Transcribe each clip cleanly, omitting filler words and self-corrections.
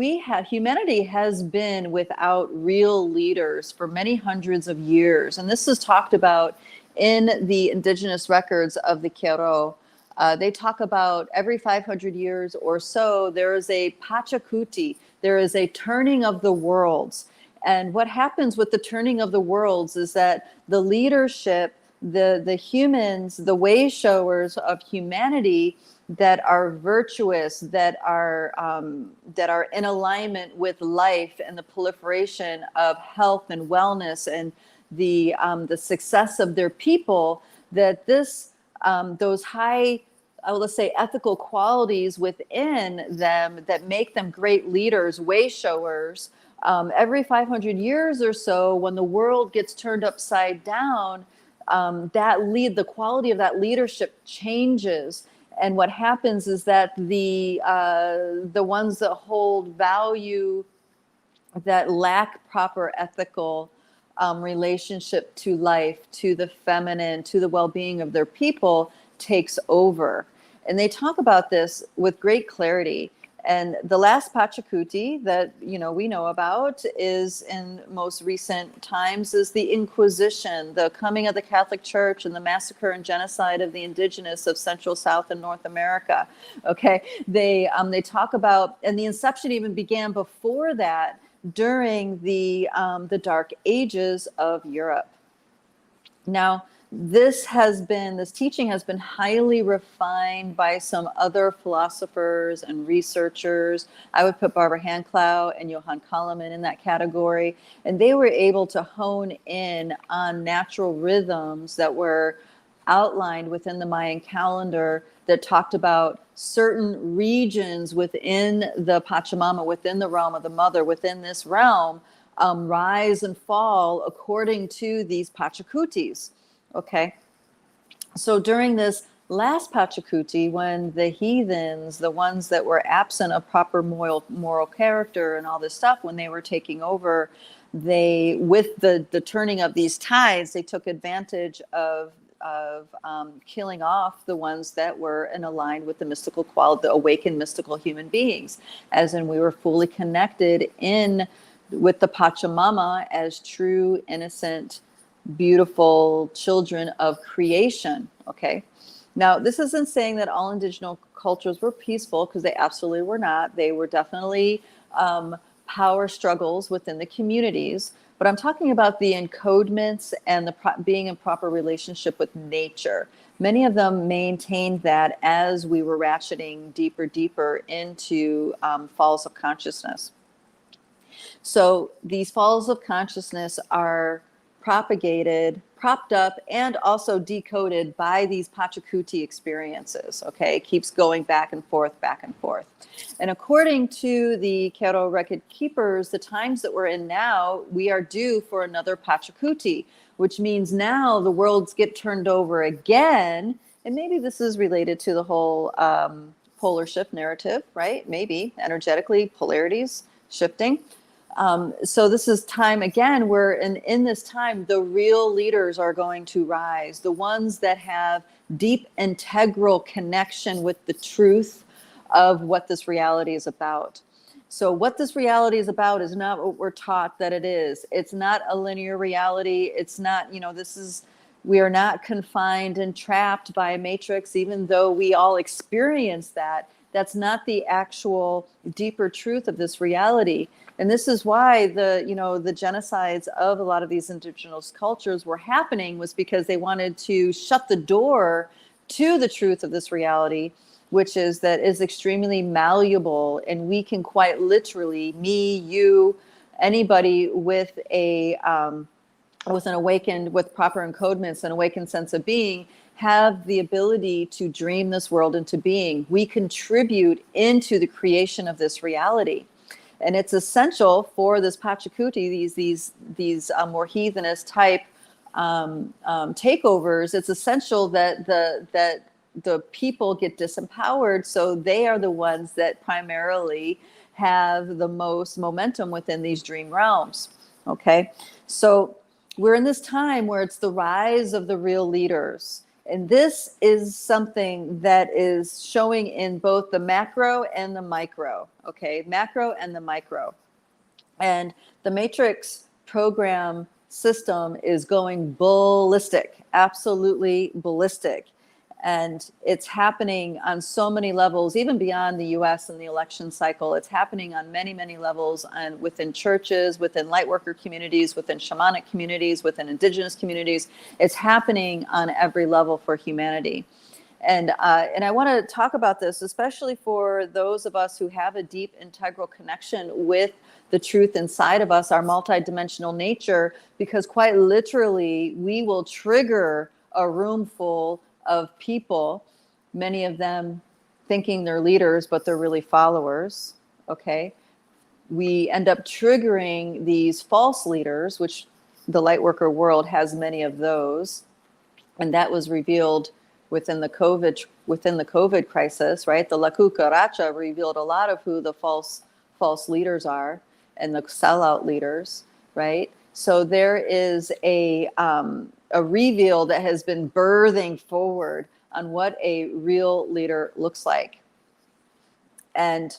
humanity has been without real leaders for many hundreds of years. And this is talked about in the indigenous records of the Kero. They talk about every 500 years or so, there is a Pachacuti, there is a turning of the worlds. And what happens with the turning of the worlds is that the leadership, the humans, the wayshowers of humanity that are virtuous, that are in alignment with life and the proliferation of health and wellness and the success of their people, that those high, let's say, ethical qualities within them that make them great leaders, wayshowers. Every 500 years or so, when the world gets turned upside down, the quality of that leadership changes. And what happens is that the ones that hold value, that lack proper ethical relationship to life, to the feminine, to the well-being of their people, takes over. And they talk about this with great clarity. And the last Pachacuti that we know about is in most recent times is the Inquisition, the coming of the Catholic Church and the massacre and genocide of the indigenous of Central, South, and North America. Okay, they talk about, and the inception even began before that, during the Dark Ages of Europe. Now, this teaching has been highly refined by some other philosophers and researchers. I would put Barbara Handclough and Johann Kalaman in that category. And they were able to hone in on natural rhythms that were outlined within the Mayan calendar that talked about certain regions within the Pachamama, within the realm of the mother, within this realm, rise and fall according to these Pachacutis. Okay, so during this last Pachacuti, when the heathens, the ones that were absent of proper moral character and all this stuff, when they were taking over, with the turning of these tides, they took advantage of killing off the ones that were in aligned with the mystical quality, the awakened mystical human beings, as in we were fully connected with the Pachamama as true, innocent, beautiful children of creation. Okay, now this isn't saying that all indigenous cultures were peaceful, because they absolutely were not. They were definitely power struggles within the communities, but I'm talking about the encodements and being in proper relationship with nature. Many of them maintained that as we were ratcheting deeper into falls of consciousness. So these falls of consciousness are propagated, propped up, and also decoded by these Pachacuti experiences. Okay, it keeps going back and forth. And according to the Kero record keepers, the times that we're in now, we are due for another Pachacuti, which means now the worlds get turned over again. And maybe this is related to the whole polar shift narrative, right? Maybe energetically, polarities shifting. So this is time again where in this time, the real leaders are going to rise, the ones that have deep integral connection with the truth of what this reality is about. So what this reality is about is not what we're taught that it is. It's not a linear reality. It's not, we are not confined and trapped by a matrix, even though we all experience that. That's not the actual deeper truth of this reality. And this is why the genocides of a lot of these indigenous cultures were happening, was because they wanted to shut the door to the truth of this reality, which is that is extremely malleable. And we can quite literally, me, you, anybody with with proper encodements, an awakened sense of being, have the ability to dream this world into being. We contribute into the creation of this reality. And it's essential for this Pachacuti, these more heathenist type takeovers. It's essential that the people get disempowered, so they are the ones that primarily have the most momentum within these dream realms. Okay, so we're in this time where it's the rise of the real leaders. And this is something that is showing in both the macro and the micro, okay? Macro and the micro. And the matrix program system is going ballistic, absolutely ballistic. And it's happening on so many levels, even beyond the US and the election cycle. It's happening on many, many levels, and within churches, within lightworker communities, within shamanic communities, within indigenous communities. It's happening on every level for humanity. And I want to talk about this, especially for those of us who have a deep integral connection with the truth inside of us, our multidimensional nature, because quite literally, we will trigger a room full of people, many of them thinking they're leaders, but they're really followers, okay? We end up triggering these false leaders, which the lightworker world has many of those. And that was revealed within the COVID crisis, right? The La Cucaracha revealed a lot of who the false leaders are and the sellout leaders, right? So there is a reveal that has been birthing forward on what a real leader looks like. And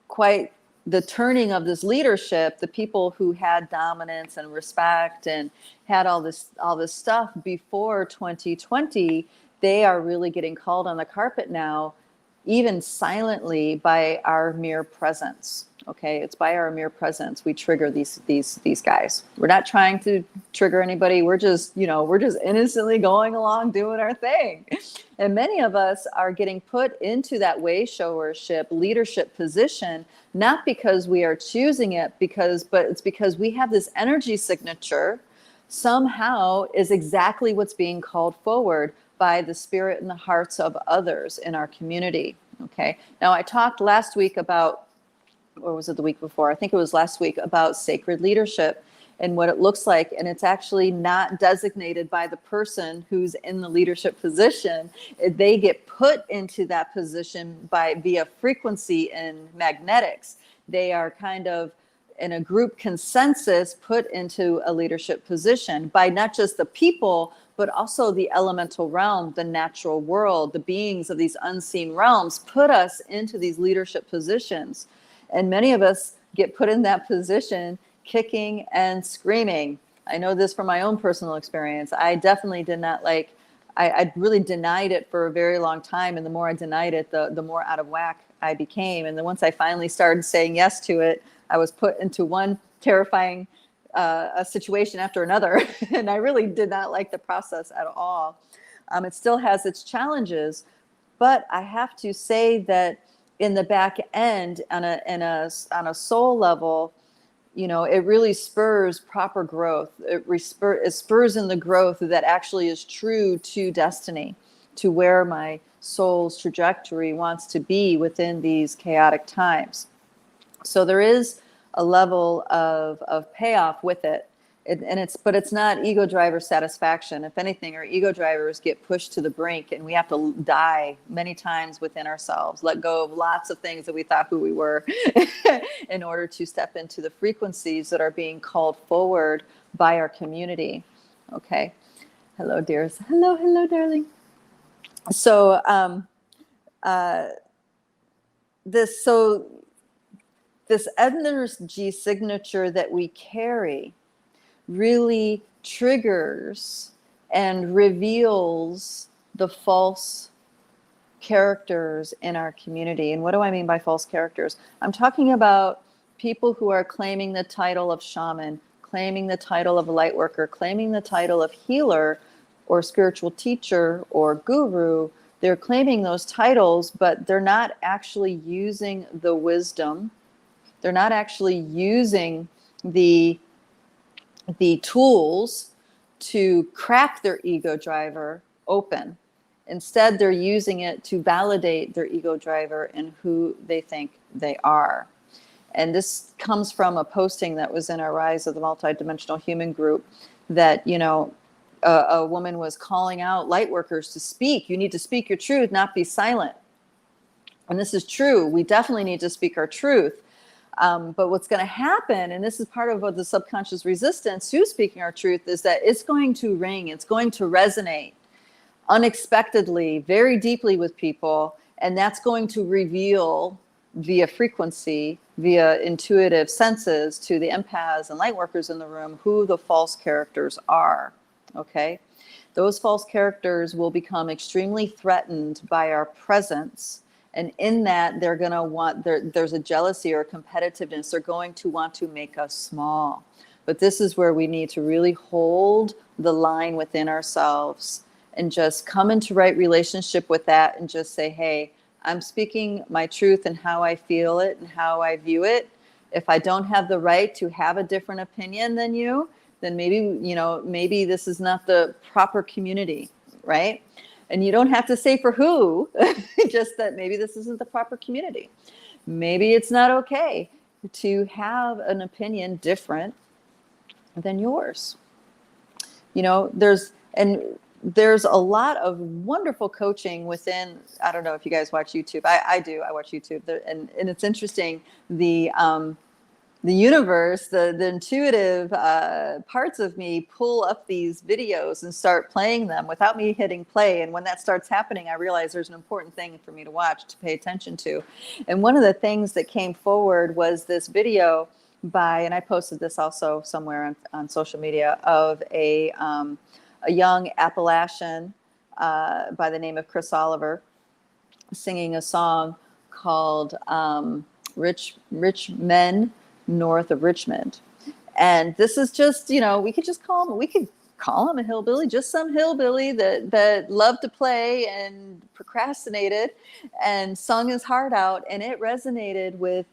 quite the turning of this leadership, the people who had dominance and respect and had all this stuff before 2020, they are really getting called on the carpet now, even silently, by our mere presence. Okay, it's by our mere presence we trigger these guys. We're not trying to trigger anybody. We're just innocently going along doing our thing. And many of us are getting put into that wayshowership leadership position, not because we are choosing it, but it's because we have this energy signature somehow is exactly what's being called forward by the spirit and the hearts of others in our community. Okay. Now I talked last week about, or was it the week before? I think it was last week, about sacred leadership and what it looks like. And it's actually not designated by the person who's in the leadership position. They get put into that position via frequency and magnetics. They are kind of in a group consensus put into a leadership position by not just the people, but also the elemental realm, the natural world, the beings of these unseen realms put us into these leadership positions. And many of us get put in that position kicking and screaming. I know this from my own personal experience. I definitely did not I really denied it for a very long time. And the more I denied it, the more out of whack I became. And then once I finally started saying yes to it, I was put into one terrifying a situation after another. And I really did not like the process at all. It still has its challenges, but I have to say that in the back end, on a soul level, it really spurs proper growth. It spurs in the growth that actually is true to destiny, to where my soul's trajectory wants to be within these chaotic times. So there is a level of payoff with it. But it's not ego driver satisfaction. If anything, our ego drivers get pushed to the brink, and we have to die many times within ourselves, let go of lots of things that we thought who we were in order to step into the frequencies that are being called forward by our community. Okay. Hello, dears. Hello, darling. So, this energy signature that we carry really triggers and reveals the false characters in our community. And what do I mean by false characters? I'm talking about people who are claiming the title of shaman, claiming the title of light worker, claiming the title of healer or spiritual teacher or guru. They're claiming those titles, but they're not actually using the wisdom. They're not actually using the tools to crack their ego driver open. Instead, they're using it to validate their ego driver and who they think they are. And this comes from a posting that was in our Rise of the Multidimensional Human group that, a woman was calling out light workers to speak. You need to speak your truth, not be silent. And this is true. We definitely need to speak our truth. But what's going to happen, and this is part of what the subconscious resistance to speaking our truth, is that it's going to ring, it's going to resonate. unexpectedly, very deeply with people. And that's going to reveal via frequency, via intuitive senses to the empaths and light workers in the room who the false characters are. Okay? Those false characters will become extremely threatened by our presence. And in that, they're going to want, there's a jealousy or a competitiveness. They're going to want to make us small. But this is where we need to really hold the line within ourselves and just come into right relationship with that and just say, hey, I'm speaking my truth and how I feel it and how I view it. If I don't have the right to have a different opinion than you, then maybe, maybe this is not the proper community, right? And you don't have to say for who, just that maybe this isn't the proper community. Maybe it's not okay to have an opinion different than yours. There's a lot of wonderful coaching within, I don't know if you guys watch YouTube. I do. I watch YouTube. And it's interesting, the universe, the intuitive parts of me pull up these videos and start playing them without me hitting play. And when that starts happening, I realize there's an important thing for me to watch, to pay attention to. And one of the things that came forward was this video by, and I posted this also somewhere on social media, of a young Appalachian by the name of Chris Oliver singing a song called Rich Men North of Richmond. And this is just, we could call him a hillbilly, just some hillbilly that loved to play and procrastinated and sung his heart out. And it resonated with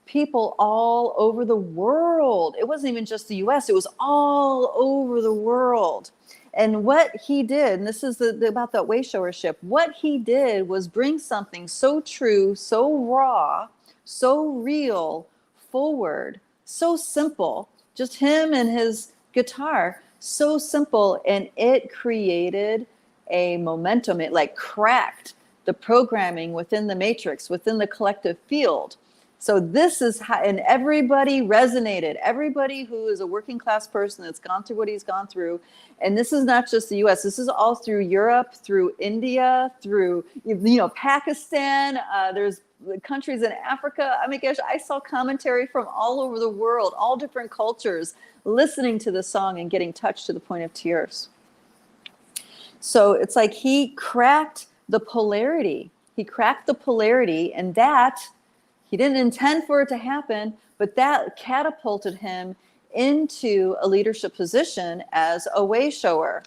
people all over the world. It wasn't even just the US, it was all over the world. And what he did, and this is about that Wayshower ship, what he did was bring something so true, so raw, so real forward, so simple, just him and his guitar, so simple, and it created a momentum. It like cracked the programming within the matrix, within the collective field. So this is how, and everybody resonated. Everybody who is a working class person that's gone through what he's gone through. And this is not just the US, this is all through Europe, through India, through, Pakistan. There's countries in Africa. I mean, gosh, I saw commentary from all over the world, all different cultures, listening to the song and getting touched to the point of tears. So it's like he cracked the polarity. He cracked the polarity, and that, he didn't intend for it to happen, but that catapulted him into a leadership position as a wayshower.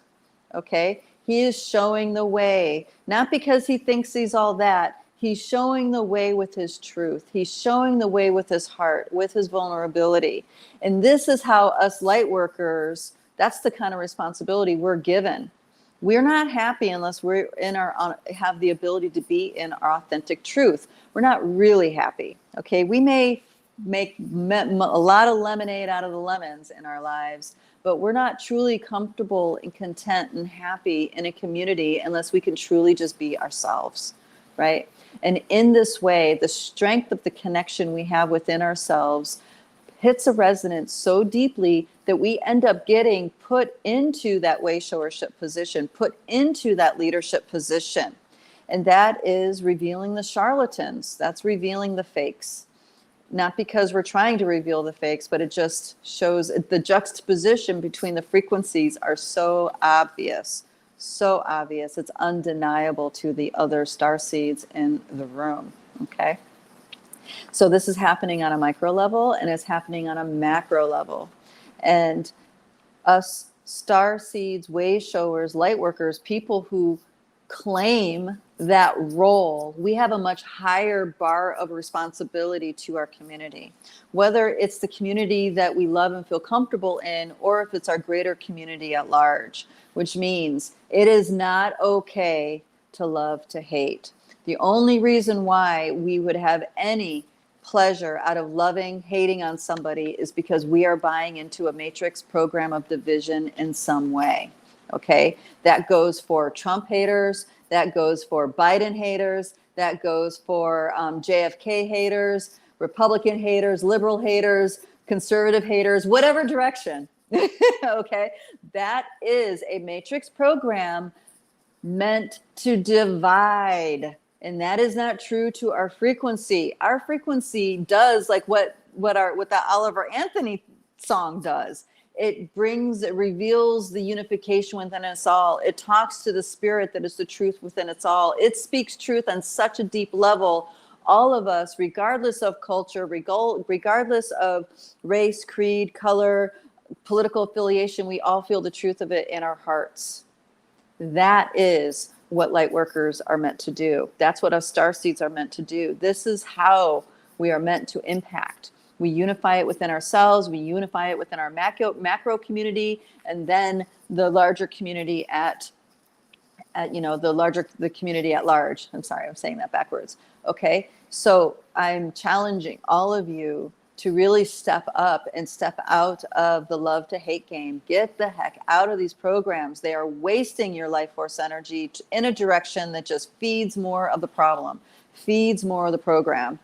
Okay? He is showing the way, not because he thinks he's all that. He's showing the way with his truth. He's showing the way with his heart, with his vulnerability. And this is how us light workers, that's the kind of responsibility we're given. We're not happy unless we're have the ability to be in our authentic truth. We're not really happy. Okay, we may make a lot of lemonade out of the lemons in our lives, but we're not truly comfortable and content and happy in a community unless we can truly just be ourselves, right? And in this way, the strength of the connection we have within ourselves hits a resonance so deeply that we end up getting put into that wayshowership position, put into that leadership position. And that is revealing the charlatans. That's revealing the fakes. Not because we're trying to reveal the fakes, but it just shows the juxtaposition between the frequencies are so obvious. So obvious. It's undeniable to the other starseeds in the room. Okay? So this is happening on a micro level, and it's happening on a macro level. And us starseeds, wayshowers, light workers, people who claim that role, we have a much higher bar of responsibility to our community. Whether it's the community that we love and feel comfortable in, or if it's our greater community at large, which means it is not okay to love to hate. The only reason why we would have any pleasure out of loving, hating on somebody is because we are buying into a matrix program of division in some way. Okay, that goes for Trump haters, that goes for Biden haters, that goes for JFK haters, Republican haters, liberal haters, conservative haters, whatever direction. Okay, that is a matrix program meant to divide. And that is not true to our frequency. Our frequency does like what the Oliver Anthony song does. It reveals the unification within us all. It talks to the spirit that is the truth within us all. It speaks truth on such a deep level. All of us, regardless of culture, regardless of race, creed, color, political affiliation, we all feel the truth of it in our hearts. That is what light workers are meant to do. That's what us starseeds are meant to do. This is how we are meant to impact. We unify it within ourselves, we unify it within our macro community, and then the larger community the community at large. I'm sorry, I'm saying that backwards. Okay, so I'm challenging all of you to really step up and step out of the love to hate game. Get the heck out of these programs. They are wasting your life force energy in a direction that just feeds more of the problem, feeds more of the program.